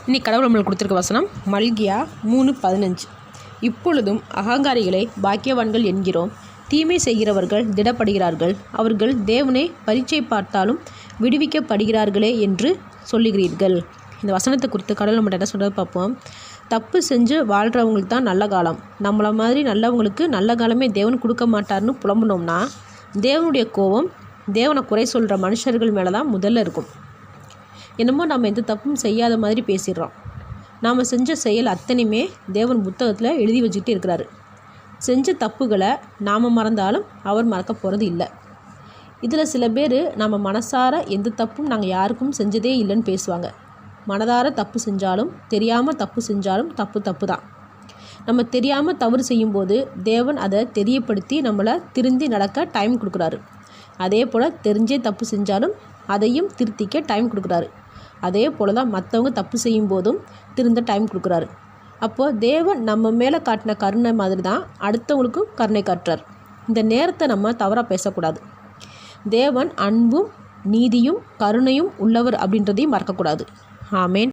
இன்னைக்கு கடவுள் நம்மளுக்கு கொடுத்துருக்க வசனம் மல்கியா 3:15. இப்பொழுதும் அகங்காரிகளை பாக்கியவான்கள் என்கிறோம், தீமை செய்கிறவர்கள் திடப்படுகிறார்கள், அவர்கள் தேவனை பரீட்சை பார்த்தாலும் விடுவிக்கப்படுகிறார்களே என்று சொல்லுகிறீர்கள். இந்த வசனத்தை குறித்து கடவுள் நம்மகிட்ட என்ன சொல்கிறது பார்ப்போம். தப்பு செஞ்சு வாழ்கிறவங்களுக்கு தான் நல்ல காலம், நம்மளை மாதிரி நல்லவங்களுக்கு நல்ல காலமே தேவன் கொடுக்க மாட்டார்னு புலம்புனோம்னா தேவனுடைய கோபம் தேவனை குறை சொல்கிற மனுஷர்கள் மேலே தான் முதல்ல இருக்கும். என்னமோ நம்ம எந்த தப்பும் செய்யாத மாதிரி பேசிடுறோம். நாம் செஞ்ச செயல் அத்தனையுமே தேவன் புத்தகத்தில் எழுதி வச்சுக்கிட்டு இருக்கிறாரு. செஞ்ச தப்புகளை நாம் மறந்தாலும் அவர் மறக்க போகிறது இல்லை. இதில் சில பேர் நம்ம மனசார எந்த தப்பும் நாங்கள் யாருக்கும் செஞ்சதே இல்லைன்னு பேசுவாங்க. மனதார தப்பு செஞ்சாலும் தெரியாமல் தப்பு செஞ்சாலும் தப்பு தான். நம்ம தெரியாமல் தவறு செய்யும்போது தேவன் அதை தெரியப்படுத்தி நம்மளை திருந்தி நடக்க டைம் கொடுக்குறாரு. அதே போல் தெரிஞ்சே தப்பு செஞ்சாலும் அதையும் திருத்திக்க டைம் கொடுக்குறாரு. அதே போல் தான் மற்றவங்க தப்பு செய்யும் போதும் திருந்த டைம் கொடுக்குறாரு. அப்போது தேவன் நம்ம மேலே காட்டின கருணை மாதிரி தான் அடுத்தவங்களுக்கும் கருணை காட்டுறார். இந்த நேரத்தை நம்ம தவறாக பேசக்கூடாது. தேவன் அன்பும் நீதியும் கருணையும் உள்ளவர் அப்படின்றதையும் மறக்கக்கூடாது. ஆமேன்.